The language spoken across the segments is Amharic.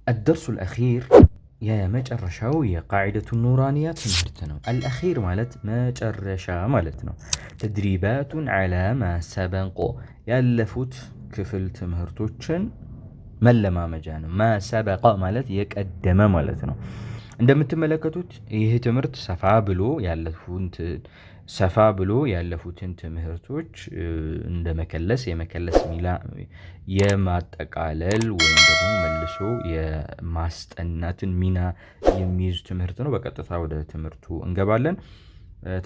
الدرس الأخير يا مجرشاو يا قاعدة النورانيات تمرتنا الأخير مالت مجرشا مالتنا تدريبات على ما سبق يالفوت كفل تمهرتوچن ملما مجانا ما سبق مالت يقدم مالتنا እንደምትመለከቱት ይህ ትምህርት ሰፋ ብሎ ያለፉትን ትምህርቶች እንደመከለስ የመከለስ ሚላ የማጠቃለል ወይም ደግሞ መልሶ የማስጠናትን ሚና የሚይዝ ትምህርት ነው። በቀጥታ ወደ ትምህርቱ እንገባለን።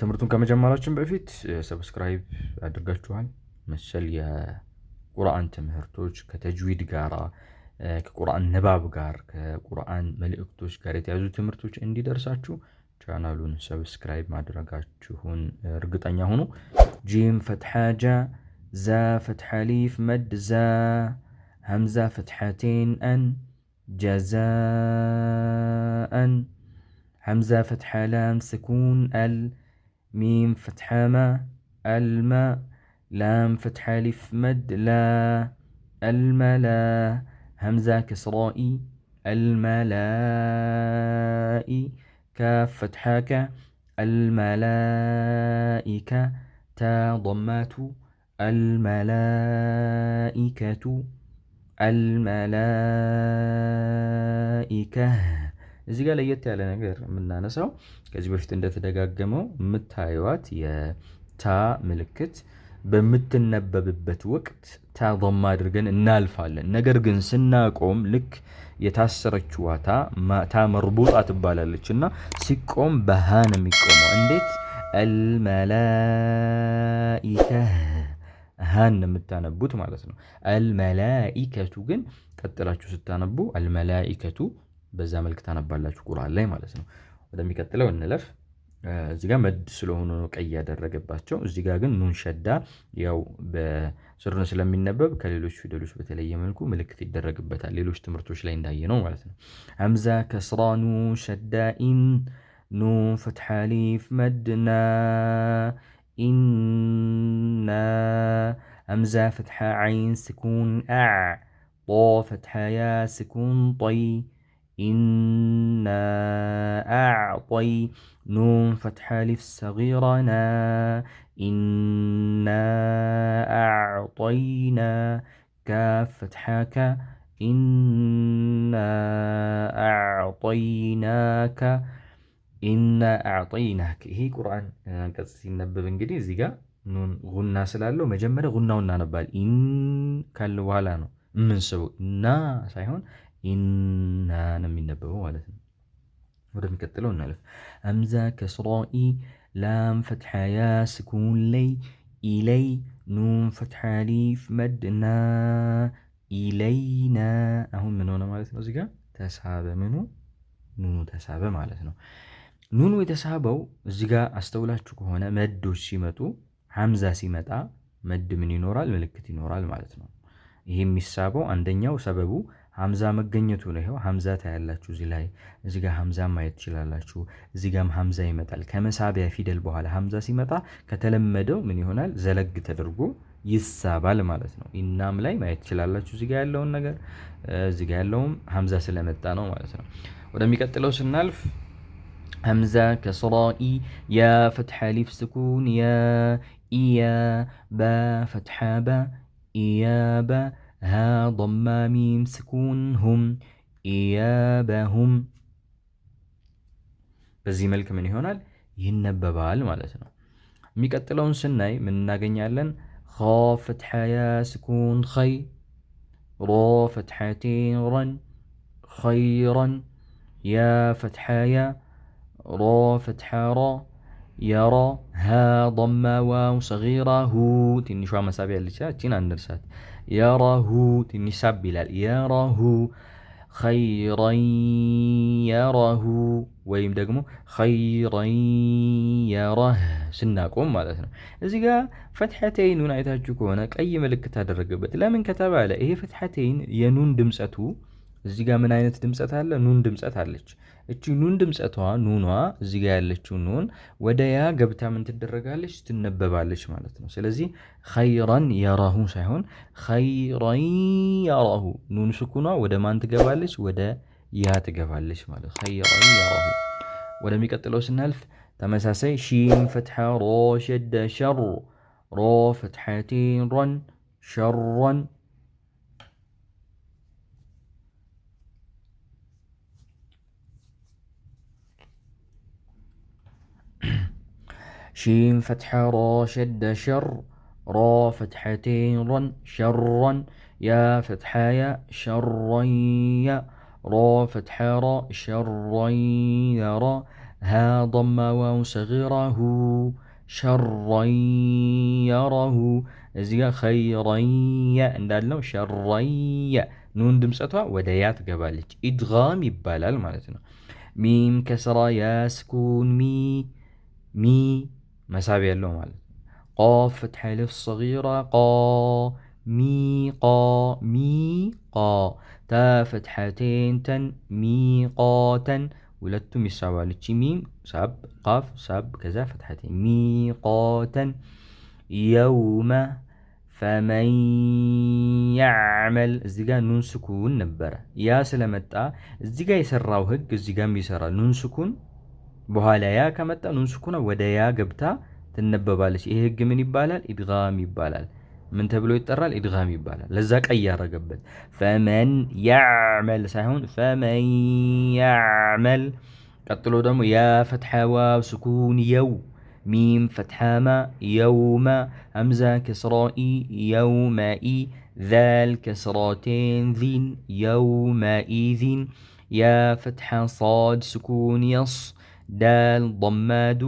ትምህርቱን ከመጀመራችን በፊት ሰብስክራይብ አድርጋችኋል መሰል የቁርአን ትምህርቶች ከተጅዊድ ጋራ ከቁርአን ንባብ ጋር ከቁርአን መልእክቶች ጋር የተያዙ ትምህርቶች እንዲደርሳችሁ ቻናሉን ሰብስክራይብ ማድረጋችሁን እርግጠኛ ሁኑ። ጂም ፈትሐ ጃ ዛ ፈትሐ ሊፍ መድ ዛ ሀምዛ ፈትሐቴን አን ጀዛአን ሀምዛ ፈትሐ ላም ስኩን አል ሚም ፈትሐ ማ አልማ ላም ፈትሐ ሊፍ መድ ላ አልመላ همزة كسرائي الملائي كاف فتحاك الملائكة تا ضمات الملائكة الملائكة እዚህ ጋር ለየት ያለ ነገር የምናነሳው ከዚህ በፊት እንደተደጋገመው የምታዩት የታ ምልክት በምትነበብበት ወቅት ታ ضم አድርገን እናልፋለን። ነገር ግን ስናቆም ልክ የታሰረችው ታ መርቡጣ ትባላለችና ሲቆም በሃ ነው የሚቆመው። እንዴት አልመላኢከ ሃን የምታነቡት ማለት ነው። አልመላኢከቱ ግን ቀጥላችሁ ስታነቡ አልመላኢከቱ በዛ መልክ ታነባላችሁ ቁርአን ላይ ማለት ነው። ወደሚቀጥለው እንለፍ። እዚህ ጋር መድ ስለሆነ ነው ቀይ ያደረገባቸው። እዚህ ጋር ግን ኑን ሸዳ ያው በስር ስለሚነበብ ከሌሎች ፊደሎች በተለየ መልኩ ምልክት ይደረግበታል። ሌሎች ትምህርቶች ላይ እንዳየነው ማለት ነው። ሀምዛ ከስራ ኑን ሸዳ ኢን ኑን ፈትሐ ሊፍ መድና ኢና ሀምዛ ፈትሐ ዓይን ስኩን አዕ ጦ ፈትሐ ያ ስኩን ጠይ إنا أعطي نون فتح ألف صغيرة نا إنا أعطينا كاف فتحك إنا أعطيناك إنا أعطيناك هي قرآن قصصي نبب إنجليزي جا نون غنى سلالو مجمرة غنى ونانبال إن كالو هالانو من سو إنا صحيحون ኢና ነው የሚነበበው ማለት ነው። ወደሚቀጥለው እናለፍ። ሀምዛ ከስራኢ ላም ፈትሐ ያ ስኩን ለይ ኢለይ ኑን ፈትሐ ሊፍ መድና ኢለይና አሁን ምን ሆነ ማለት ነው? እዚህ ጋር ተሳበ። ኑኑ ተሳበ ማለት ነው። ኑኑ የተሳበው እዚህ ጋር አስተውላችሁ ከሆነ መዶች ሲመጡ ሀምዛ ሲመጣ መድ ምን ይኖራል? ምልክት ይኖራል ማለት ነው። ይሄ የሚሳበው አንደኛው ሰበቡ ሀምዛ መገኘቱ ነው። ይሄው ሀምዛ ታያላችሁ እዚህ ላይ፣ እዚህ ጋር ሀምዛ ማየት ትችላላችሁ። እዚህ ጋርም ሀምዛ ይመጣል። ከመሳቢያ ፊደል በኋላ ሀምዛ ሲመጣ ከተለመደው ምን ይሆናል? ዘለግ ተደርጎ ይሳባል ማለት ነው። ኢናም ላይ ማየት ትችላላችሁ እዚህ ጋር ያለውን ነገር፣ እዚህ ጋር ያለውም ሀምዛ ስለመጣ ነው ማለት ነው። ወደሚቀጥለው ስናልፍ ሀምዛ ከስራኢ ያ ፈትሐ ሊፍ ስኩን ያ ኢያ ባ ፈትሐ ባ ኢያባ ሀ ضማ ሚም ስኩን ሁም ኢያበሁም። በዚህ መልክ ምን ይሆናል? ይነበባል ማለት ነው። የሚቀጥለውን ስናይ ምን እናገኛለን? ኸ ፈትሐ ያ ስኩን ኸይ ሮ ፈትሐቴን ረን ኸይረን ያ ፈትሐ ያ ሮ ፈትሐ ራ የራ ሀ ضማ ዋው ሰጊራ ሁ ትንሿ መሳቢያ ያለች እቺን አንርሳት። የራሁ ትንሽ ሳብ ይላል። የራሁ ኸይረን የራሁ ወይም ደግሞ ኸይረን የራህ ስናቆም ማለት ነው። እዚህ ጋር ፈትሐተይኑን አይታችሁ ከሆነ ቀይ ምልክት አደረገበት። ለምን ከተባለ ይሄ ፈትሐተይን የኑን ድምጸቱ እዚህ ጋር ምን አይነት ድምጸት አለ? ኑን ድምጸት አለች። እቺ ኑን ድምጸቷ ኑኗ እዚህ ጋር ያለችው ኑን ወደ ያ ገብታ ምን ትደረጋለች? ትነበባለች ማለት ነው። ስለዚህ ኸይረን የራሁ ሳይሆን ኸይረን የራሁ ኑን ስኩኗ ወደ ማን ትገባለች? ወደ ያ ትገባለች ማለት ኸይረን የረሁ። ወደሚቀጥለው ስናልፍ ተመሳሳይ ሺን ፈትሐ ሮ ሸደ ሸር ሮ ፈትሐቴን ረን ሸረን شين فتحة را شدة شر را فتحتين رن شرا يا فتحة يا شرا يا را فتحة را شرا يرى ها ضم واو صغيره شرا يره እዚጋ ኸይረያ እንዳልነው ሸረያ ኑን ድምፀቷ ወደ ያ ትገባለች። ኢድጋም ይባላል ማለት ነው። ሚም ከስራ ያ ስኩን ሚ መሳብ ያለው ማለት ነው። ቃፍ ፈትሐ አሊፍ ሰጊራ ቃ ሚቃ ታ ፈትሐቴን ተን ሚቃተን ሁለቱም ይሳባሉ። እቺ ሚም ሳብ ቃፍ ሳብ ከዛ ፈትሐቴን ሚቃተን የውመ ፈመን ያዕመል እዚህ ጋር ኑን ስኩን ነበረ። ያ ስለመጣ እዚህ ጋር የሰራው ህግ እዚህ ጋርም ይሰራል። ኑን ስኩን በኋላ ያ ከመጣ ኑን ስኩን ወደ ያ ገብታ ትነበባለች። ይሄ ህግ ምን ይባላል? ኢድጋም ይባላል። ምን ተብሎ ይጠራል? ኢድጋም ይባላል። ለዛ ቀይ ያረገበት ፈመን ያዕመል ሳይሆን ፈመን ያዕመል። ቀጥሎ ደግሞ ያ ፈትሐ ዋው ስኩን የው ሚም ፈትሐማ የውመ ሀምዛ ከስራኢ የውመኢ ዛል ከስራቴን ዚን የውመኢዚን ያ ፈትሐ ሳድ ስኩን የስ ዳል ضماد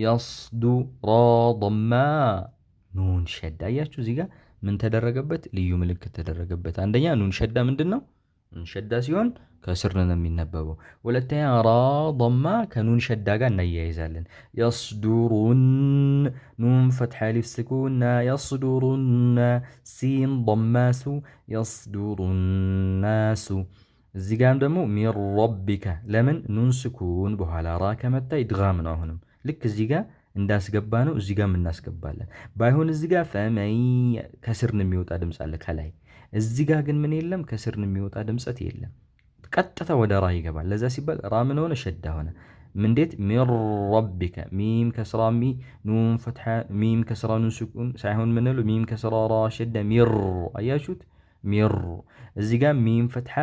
የስዱ ራ ضማ ኑን ሸዳ። አያችሁ እዚህ ጋር ምን ተደረገበት? ልዩ ምልክት ተደረገበት። አንደኛ ኑን ሸዳ ምንድን ነው? ኑን ሸዳ ሲሆን ከስር ነው የሚነበበው። ሁለተኛ ራ ضማ ከኑን ሸዳ ጋር እናያይዛለን። የስዱሩን ኑን ፈትሐ አሊፍ ስኩን የስዱሩን ሲን ضማሱ የስዱሩናሱ። እዚህ ጋርም ደግሞ ሚን ረቢከ ለምን ኑን ስኩን በኋላ ራ ከመጣ ኢድጋም ነው። አሁንም ልክ እዚህ ጋር እንዳስገባ ነው እዚህ ጋር እናስገባለን። ባይሆን እዚህ ጋር ፈመን ከስር የሚወጣ ድምፅ አለ ከላይ። እዚህ ጋር ግን ምን የለም፣ ከስር የሚወጣ ድምፀት የለም። ቀጥታ ወደ ራ ይገባል። ለዛ ሲባል ራ ምን ሆነ? ሸዳ ሆነ። እንዴት? ሚን ረቢከ ሚም ከስራ ሚ ኑን ፈትሐ ሚም ከስራ ኑን ስኩን ሳይሆን ምንሉ ሚም ከስራ ራ ሸዳ ሚር። አያችሁት? ሚር። እዚህ ጋር ሚም ፈትሐ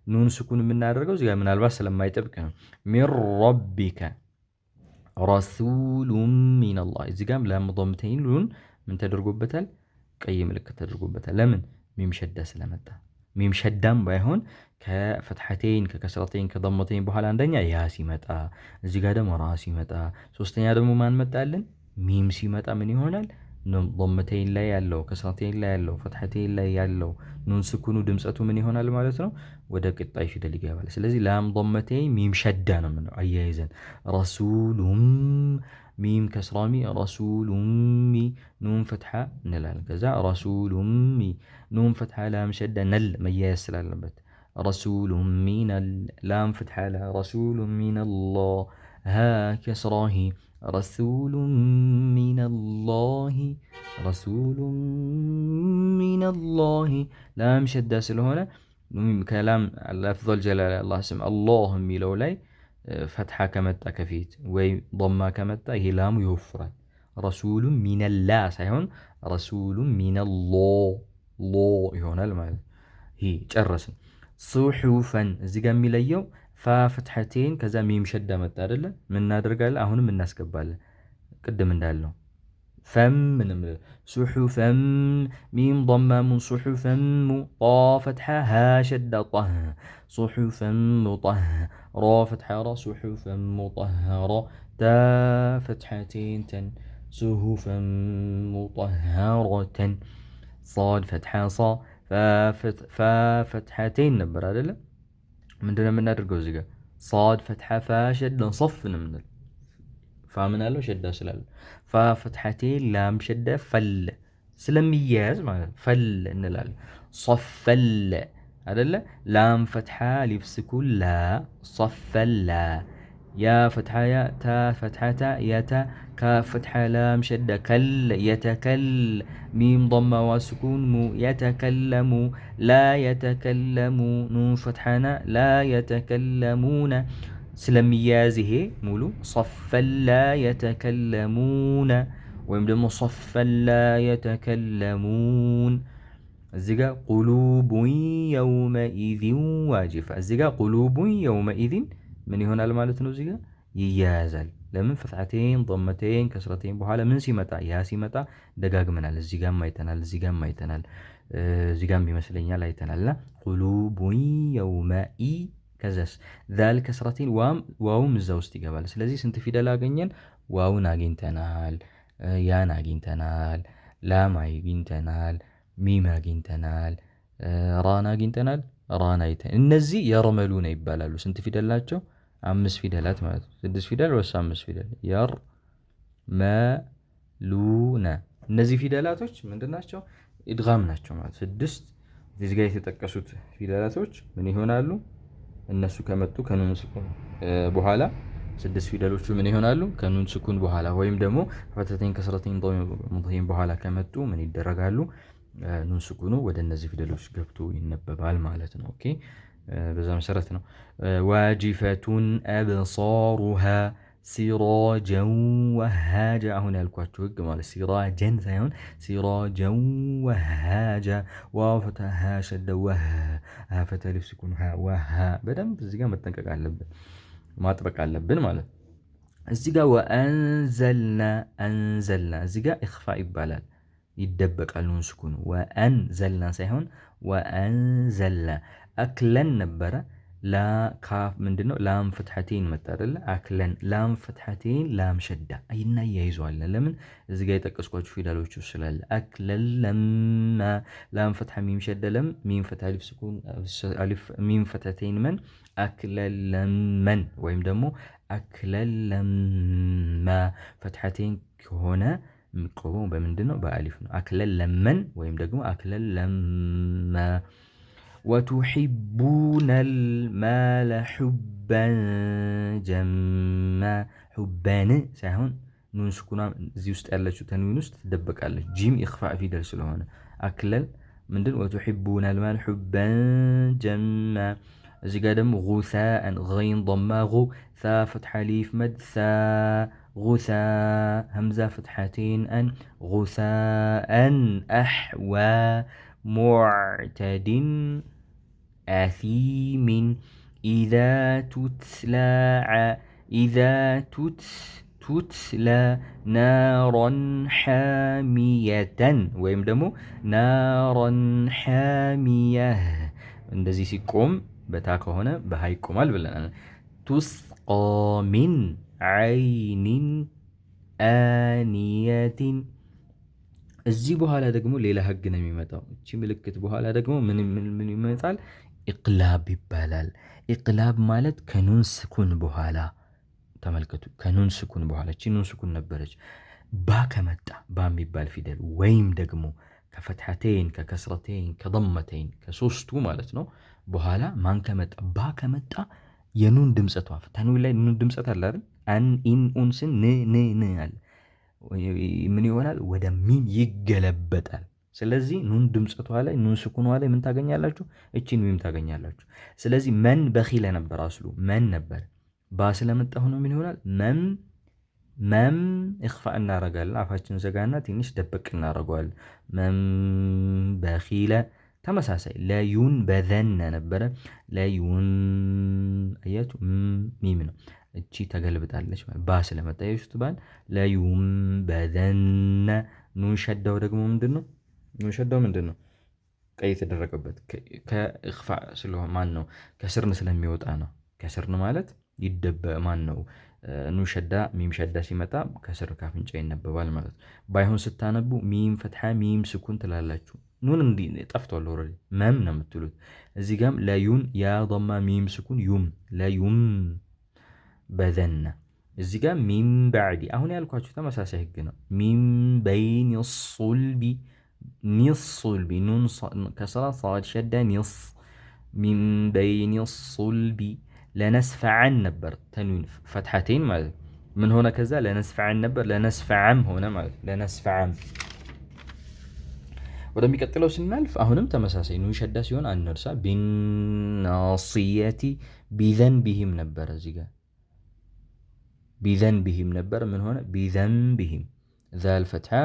ኑን ስኩን የምናደርገው እዚህ ጋር ምናልባት ስለማይጠብቅ ነው። ሚን ረቢከ ረሱሉን ሚነላህ። እዚህ ጋር ለምዶምተይን ሉን ምን ተደርጎበታል? ቀይ ምልክት ተደርጎበታል። ለምን? ሚም ሸዳ ስለመጣ። ሚም ሸዳም ባይሆን ከፈትሐተይን ከከስረተይን ከضመተይን በኋላ አንደኛ ያ ሲመጣ፣ እዚህ ጋር ደግሞ ራ ሲመጣ፣ ሶስተኛ ደግሞ ማን መጣልን? ሚም ሲመጣ ምን ይሆናል? ضመተይን ላይ ያለው ከስረተይን ላይ ያለው ፈትሐተይን ላይ ያለው ኑን ስኩኑ ድምፀቱ ምን ይሆናል ማለት ነው? ወደ ቅጣይ ፊደል ይገባል። ስለዚህ ላም ضመተይን ሚም ሸዳ ነው የምንለው አያይዘን ረሱሉም ሚም ከስራሚ ረሱሉሚ ኑን ፈትሐ እንላለን። ከዛ ረሱሉሚ ኑን ፈትሐ ላም ሸዳ ነል መያያዝ ስላለበት ረሱሉም ሚነል ላም ፈትሐ ላ ረሱሉም ሚነላህ ሀ ከስራሂ ረሱሉም ሚነላሂ ረሱሉም ሚነላሂ ላም ሸዳ ስለሆነ ከላም ለፍዘል ጀላላ አላህ ስም አላህ የሚለው ላይ ፈትሐ ከመጣ ከፊት ወይ ضማ ከመጣ ይሄ ላሙ ይወፍራል። ረሱሉም ሚነላ ሳይሆን ረሱሉም ሚነላህ ሎ ይሆናል ማለት። ይሄ ጨረስን። ሱሑፈን እዚህ ጋር የሚለየው ፋ ፈትሐቴን ከዛ ሚም ሸዳ መጣ አይደለ? ምን እናደርጋለን? አሁንም እናስገባለን ቅድም እንዳልነው ፈም ምንም ሱሑፈን ሚም ضمام ሱሑፈን ጣ ፈትሐ ሀ ሸዳ ጣህ ሱሑፈን ሙጣህ ራ ፈትሐ ራ ሱሑፈን ሙጠህራ ታ ፈትሐቴን ተን ሱሑፈን ሙጠህረተን ሷድ ፈትሐ ሳ ፋ ፈትሐቴን ነበር አይደለ? ምንድነው የምናደርገው እዚህ ጋር? ሷድ ፈትሐ ፋ ሸዳ ሶፍ ነው የምንለው። ፋ ምን አለው? ሸዳ ስላለ ፋ ፈትሐቴን ላም ሸዳ ፈል ስለሚያያዝ ማለት ፈል እንላለን። ሶፈል አይደለ? ላም ፈትሐ ሊፍ ስኩን ላ ሶፈላ يا فتحة يا تا فتحة تا يتا كاف فتحة لام شدة كل يتكل ميم ضمة وسكون مو يتكلم لا يتكلم نون فتحنا لا يتكلمون ስለሚያያዝ ሙሉ صفا لا يتكلمون ወይም ደግሞ صفا لا يتكلمون እዚህ ጋር ቁሉቡን የውመኢዚን ዋጅፋ እዚህ ጋር ቁሉቡን የውመኢዚን ምን ይሆናል ማለት ነው? እዚህ ጋር ይያያዛል። ለምን ፈትሐቴን ضመቴን ከስረቴን በኋላ ምን ሲመጣ ያ ሲመጣ ደጋግመናል። እዚህ ጋርም አይተናል፣ እዚህ ጋርም አይተናል፣ እዚህ ጋርም ይመስለኛል አይተናልና ቁሉቡን የውመኢ ከዛስ ዛል ከስረቴን ዋውም እዛ ውስጥ ይገባል። ስለዚህ ስንት ፊደል አገኘን? ዋውን አግኝተናል፣ ያን አግኝተናል፣ ላም አግኝተናል፣ ሚም አግኝተናል፣ ራን አግኝተናል፣ ራን አይተን እነዚህ የርመሉነ ይባላሉ። ስንት ፊደል ናቸው? 5 ፊደላት ማለት ነው። 6 ፊደል ወይስ 5 ፊደል? የርመሉነ እነዚህ ፊደላቶች ምንድን ናቸው? ኢድጋም ናቸው ማለት 6 እዚህ ጋር የተጠቀሱት ፊደላቶች ምን ይሆናሉ? እነሱ ከመጡ ከኑን ስኩን በኋላ 6 ፊደሎቹ ምን ይሆናሉ? ከኑን ስኩን በኋላ ወይም ደግሞ ፈተተን ከስረተን ضمተን በኋላ ከመጡ ምን ይደረጋሉ? ኑን ስኩኑ ወደ እነዚህ ፊደሎች ገብቶ ይነበባል ማለት ነው። ኦኬ በዛ መሰረት ነው ዋጂፈቱን አብሳሩሃ ሲራጀን ወሃጃ አሁን ያልኳችሁ ህግ ማለት ሲራጀን ሳይሆን ሲራጀን ወሃጃ ዋው ፈተሃ ሸደ ወሃ ፈተሊፍ ስኩን ወሃ በደንብ እዚህ ጋር መጠንቀቅ አለብን፣ ማጥበቅ አለብን ማለት እዚህ ጋር ወአንዘልና አንዘልና እዚህ ጋር ኢኽፋ ይባላል፣ ይደበቃል ኑን ስኩኑ ወአንዘልና ሳይሆን ወአንዘልና አክለን ነበረ ላ ካፍ ምንድነው ላም ፍትሐቴን መጣ አይደለ? አክለን ላም ፍትሐቴን ላም ሸዳ አይና ያይዘዋለን። ለምን እዚህ ጋር የጠቀስኳችሁ ፊደሎቹ ስላለ አክለን ለማ ላም ፍትሐ ሚም ሸዳ ለም ሚም ፍትሐ አሊፍ ስኩን አሊፍ ሚም ፍትሐቴን መን አክለን ለመን ወይም ደግሞ አክለን ለማ ፍትሐቴን ከሆነ የሚቆመው በምንድነው? በአሊፍ ነው። አክለን ለመን ወይም ደግሞ አክለን ለማ وتحبون المال حبا جما حبان ሳይሆን ኑን ስኩና እዚህ ውስጥ ያለችው ተንዊን ውስጥ ትደበቃለች። ጂም ኢኽፋእ ፊደል ስለሆነ አክለል ምንድን وتحبون المال حبا جما እዚህ ጋር ደግሞ ጉሳአን ገይን ضማ ጉ ሳ ፈትሐ ሊፍ መድ ሳ ጉሳ ሀምዛ ፍትሐቴን አን ጉሳአን አሕዋ ሙዕተድ آثيم إذا تتلى نارا حامية ወይም ደግሞ نارا حامية እንደዚህ ሲቆም በታ ከሆነ በሃ ይቆማል ብለናል። تسقى من عين آنية እዚህ በኋላ ደግሞ ሌላ ህግ ነው የሚመጣው። እቺ ምልክት በኋላ ደግሞ ምን ይመጣል? ኢቅላብ ይባላል። ኢቅላብ ማለት ከኑን ስኩን በኋላ ተመልከቱ፣ ከኑን ስኩን በኋላ እቺ ኑን ስኩን ነበረች። ባ ከመጣ ባ የሚባል ፊደል ወይም ደግሞ ከፈትሐቴን ከከስረቴን ከضመቴን ከሶስቱ ማለት ነው በኋላ ማን ከመጣ ባ ከመጣ የኑን ድምጸቷ ተንዊን ላይ ኑን ድምጸት አለ አይደል? አን ኢን ኡን ስን ን አለ ምን ይሆናል? ወደ ሚም ይገለበጣል። ስለዚህ ኑን ድምጸቷ ላይ ኑን ስኩኗ ላይ ምን ታገኛላችሁ? እቺን ሚም ታገኛላችሁ። ስለዚህ መን በኺለ ነበር አስሉ መን ነበር። ባ ስለመጣ ሆኖ ምን ይሆናል? መም ኢኽፋ እናረጋለን። አፋችን ዘጋና ትንሽ ደበቅ እናረጋለን። መም በኺለ ተመሳሳይ ለዩን በዘነ ነበረ ለዩን አያችሁ ሚም ነው። እቺ ተገልብጣለች ባ ስለመጣ ይሽቱ ባል ለዩም በዘነ ኑን ሸዳው ደግሞ ምንድነው? ኑን ሸዳው ምንድነው? ቀይ የተደረገበት ከኢኽፋ ስለሆነ ማን ነው? ከስርን ስለሚወጣ ነው። ከስርን ማለት ይደበ ማን ነው? ኑን ሸዳ ሚም ሸዳ ሲመጣ ከስር ካፍንጫ ይነበባል ማለት ነው። ባይሆን ስታነቡ ሚም ፈትሐ ሚም ስኩን ትላላችሁ። ኑን እንዲ ጠፍቷል ኦሬዲ መም ነው የምትሉት። እዚህ ጋም ለዩን ያ ضማ ሚም ስኩን ዩም ለዩም በዘነ እዚህ ጋር ሚም ባዕዲ አሁን ያልኳችሁ ተመሳሳይ ህግ ነው። ሚም በይን ሱልቢ ኒስ ሱልቢ ኑን ከስራ ሳድ ሸዳ ኒስ ሚም በይን ሱልቢ ለነስፈዐን ነበር ተንዊን ፈትሐቴን ማለት ነው። ምን ሆነ ከዛ ለነስፈዐን ነበር ለነስፈዐም ሆነ ማለት ነው። ለነስፈዐም ወደሚቀጥለው ስናልፍ አሁንም ተመሳሳይ ኑን ሸዳ ሲሆን አንርሳ። ቢናስየቲ ቢዘንቢሂም ነበረ እዚህ ጋር ቢዘንቢሂም ነበር። ምን ሆነ ቢዘንቢሂም ዛል ፈትሐ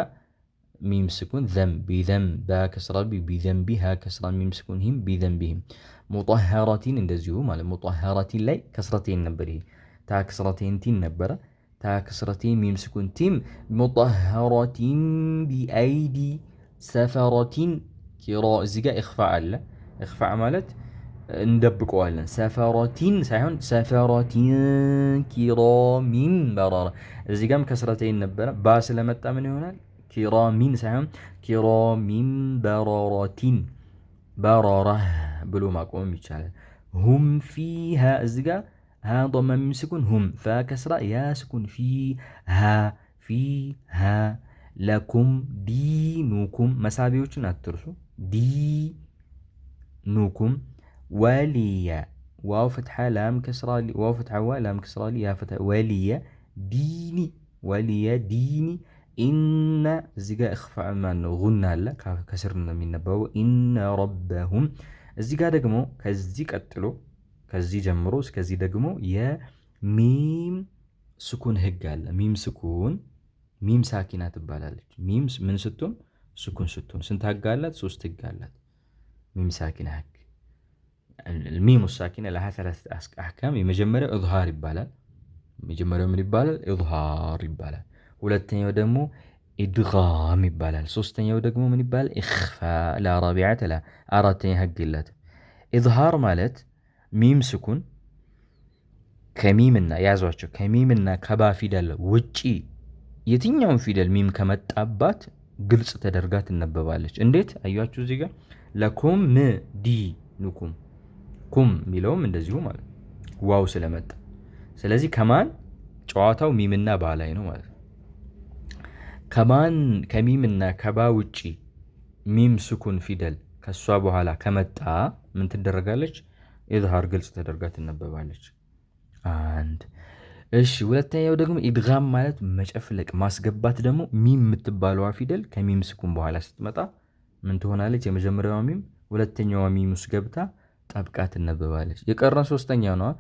ሚም ስኩን ዘም ቢዘም ባከስራ ቢዘንቢ ሃከስራ ሚም ስኩን ሂም ቢዘንቢሂም። ሙጠሀረቲን እንደዚሁ ማለት ሙጠሀረቲን ላይ ከስረቴን ነበር። ይሄ ታክስረቴን ቲን ነበረ ታክስረቴን ሚም ስኩን ቲም ሙጠሀረቲን ቢአይዲ ሰፈረቲን ኪራ እዚህ ጋር ኢኽፋእ አለ። ኢኽፋእ ማለት እንደብቀዋለን። ሰፈረቲን ሳይሆን ሰፈረቲን ኪራሚን በራራ። እዚህ ጋርም ከስረተይን ነበረ ባ ስለመጣ ምን ይሆናል? ኪራሚን ሳይሆን ኪራሚን በራራቲን በራራ ብሎ ማቆም ይቻላል። ሁም ፊሃ እዚህ ጋር ሀ ዶማ ሚም ስኩን ሁም ፋ ከስራ ያ ስኩን ፊሃ ለኩም ዲኑኩም መሳቢያዎችን አትርሱ። ዲኑኩም ወሊየ ዋው ፍትሐ ላም ከስራ ዋው ፍትሐ ዋ ላም ከስራ ያ ፍትሐ ወሊየ ዲኒ ወሊየ ዲኒ ኢነ እዚህ ጋር እኽፋእ ማን ነው ጉና አለ ከስር ነው የሚነበበው። ኢነ ረበሁም እዚህ ጋር ደግሞ ከዚህ ቀጥሎ ከዚህ ጀምሮ እስከዚህ ደግሞ የሚም ስኩን ህግ አለ። ሚም ስኩን ሚም ሳኪና ትባላለች። ሚም ምን ስትሆን ስኩን ስትሆን ስንት ህግ አላት? 3 ህግ አላት። ሚም ሳኪና ህግ ሚም ሳኪና ለሃ 3 አህካም። የመጀመሪያው ኢዝሃር ይባላል። የመጀመሪያው ምን ይባላል? ኢዝሃር ይባላል። ሁለተኛው ደግሞ ኢድጋም ይባላል። ሶስተኛው ደግሞ ምን ይባላል? ኢኽፋ ለአራቢዓት ላ አራተኛ ህግ የላትም። ኢዝሃር ማለት ሚም ስኩን ከሚምና ያዟቸው ከሚምና ከባ ፊደል ውጪ የትኛውን ፊደል ሚም ከመጣባት ግልጽ ተደርጋ ትነበባለች። እንዴት አያችሁ? እዚህ ጋር ለኩም ዲ ኑኩም ኩም የሚለውም እንደዚሁ ማለት ዋው ስለመጣ ስለዚህ ከማን ጨዋታው ሚምና ባ ላይ ነው ማለት ነው። ከማን ከሚምና ከባ ውጪ ሚም ስኩን ፊደል ከሷ በኋላ ከመጣ ምን ትደረጋለች? ኢዝሃር ግልጽ ተደርጋ ትነበባለች። አንድ እሺ። ሁለተኛው ደግሞ ኢድጋም ማለት መጨፍለቅ ማስገባት ደግሞ ሚም የምትባለዋ ፊደል ከሚም ስኩን በኋላ ስትመጣ ምን ትሆናለች? የመጀመሪያዋ ሚም ሁለተኛዋ ሚም ውስጥ ገብታ ጠብቃ ትነበባለች። የቀረን ሶስተኛው ነው።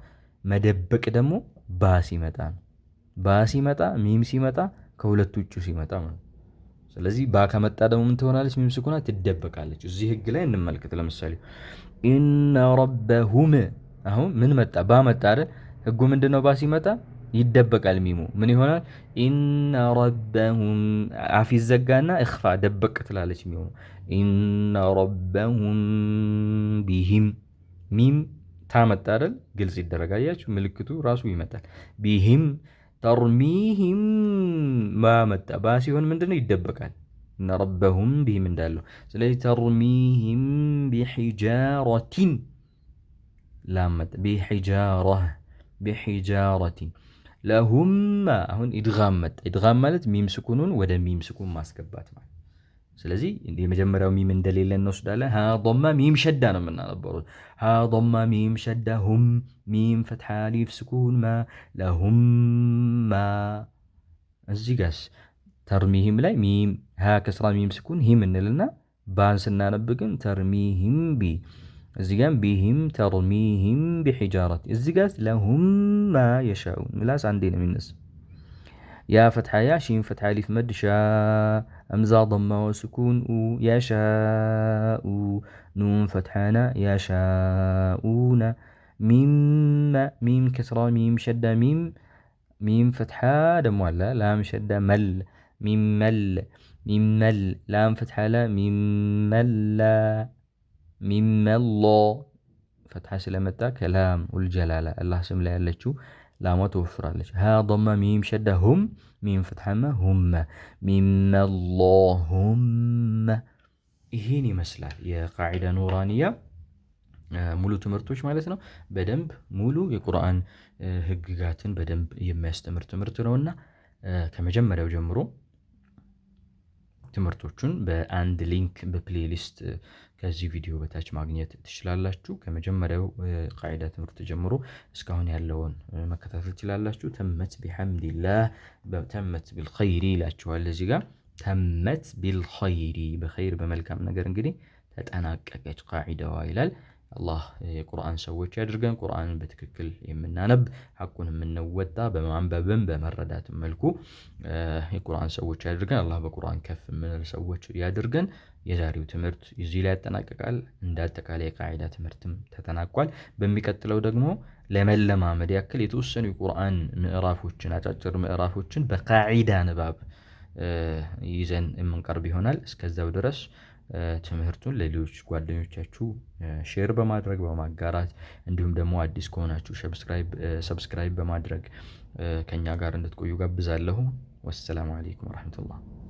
መደበቅ ደግሞ ባ ሲመጣ ነው። ባ ሲመጣ ሚም ሲመጣ ከሁለቱ ውጭ ሲመጣ ማለት። ስለዚህ ባ ከመጣ ደግሞ ምን ትሆናለች? ሚም ስኩና ትደበቃለች። እዚህ ህግ ላይ እንመልከት። ለምሳሌ ኢነ ረበሁም አሁን ምን መጣ? ባ መጣ አይደል? ህጉ ምንድነው? ባ ሲመጣ ይደበቃል ሚሙ ምን ይሆናል? ኢነ ረበሁም አፍ ይዘጋና እኽፋ ደበቅ ትላለች ሚሙ። ኢነ ረበሁም ቢሂም ሚም ታመጣ አይደል? ግልጽ ይደረጋል። አያችሁ ምልክቱ ራሱ ይመጣል። ቢሂም ተርሚሂም ባ መጣ ባ ሲሆን ምንድነው? ይደበቃል። ኢነ ረበሁም ቢሂም እንዳለው ስለዚህ ተርሚሂም ቢሒጃረቲን ላመጣ ቢሒጃረቲን ለሁማ አሁን ኢድጋም መጣ። ኢድጋም ማለት ሚም ስኩኑን ወደ ሚም ስኩን ማስገባት ማለት። ስለዚህ የመጀመሪያው ሚም እንደሌለ እንወስዳለን። ሀ ዶማ ሚም ሸዳ ነው የምናነበረው። ሀ ዶማ ሚም ሸዳ ሁም ሚም ፈትሐ አሊፍ ስኩን ማ ለሁማ። እዚህ ጋስ ተርሚሂም ላይ ሚም ሀ ከስራ ሚም ስኩን ሂም እንልና ባን ስናነብ ግን ተርሚሂም ቢ እዚህ ጋር ቢሂም ተርሚሂም ቢሒጃረት እዚህ ጋር ለሁም ማ የሻኡን ምላስ አንዴ ነው የሚነሳ። ያ ፈትሐ ያ ሺን ፈትሐ አሊፍ መድ ሻ አምዛ ضማ ወስኩን የሻኡ ኑን ፈትሐና የሻኡና ሚም ሚም ከስራ ሚም ሸዳ ሚም ፈትሐ ደሞ አለ ላም ሸዳ መል ሚመል ላም ፈትሐ ላ ሚመሎ ፈትሐ ስለመጣ ከላም ወልጀላላ አላህ ስም ላይ ያለችው ላሟ ትወፍራለች። ሀ ዶማ ሚም ሸዳ ሁም ሚም ፈትሐማ ሁመ ሚመላሁመ። ይህን ይመስላል የቃዒዳ ኑራንያ ሙሉ ትምህርቶች ማለት ነው። በደንብ ሙሉ የቁርአን ህግጋትን በደንብ የሚያስተምር ትምህርት ነውና ከመጀመሪያው ጀምሮ ትምህርቶቹን በአንድ ሊንክ በፕሌሊስት ከዚህ ቪዲዮ በታች ማግኘት ትችላላችሁ። ከመጀመሪያው ቃዒዳ ትምህርት ጀምሮ እስካሁን ያለውን መከታተል ትችላላችሁ። ተመት ቢሐምዲላህ ተመት ቢልኸይሪ ይላችኋል እዚህ ጋር ተመት ቢልኸይሪ በኸይር በመልካም ነገር እንግዲህ ተጠናቀቀች ቃዒዳዋ ይላል። አላህ የቁርአን ሰዎች ያድርገን። ቁርአንን በትክክል የምናነብ ሐቁን የምንወጣ በማንበብም በመረዳትም መልኩ የቁርአን ሰዎች ያድርገን። አላህ በቁርአን ከፍ የምንል ሰዎች ያድርገን። የዛሬው ትምህርት እዚህ ላይ ያጠናቅቃል። እንደ አጠቃላይ የቃዒዳ ትምህርትም ተጠናቋል። በሚቀጥለው ደግሞ ለመለማመድ ያክል የተወሰኑ የቁርአን ምዕራፎችን አጫጭር ምዕራፎችን በቃዒዳ ንባብ ይዘን የምንቀርብ ይሆናል። እስከዛው ድረስ ትምህርቱን ለሌሎች ጓደኞቻችሁ ሼር በማድረግ በማጋራት እንዲሁም ደግሞ አዲስ ከሆናችሁ ሰብስክራይብ በማድረግ ከኛ ጋር እንድትቆዩ ጋብዛለሁ። ወሰላሙ አለይኩም ወራህመቱላህ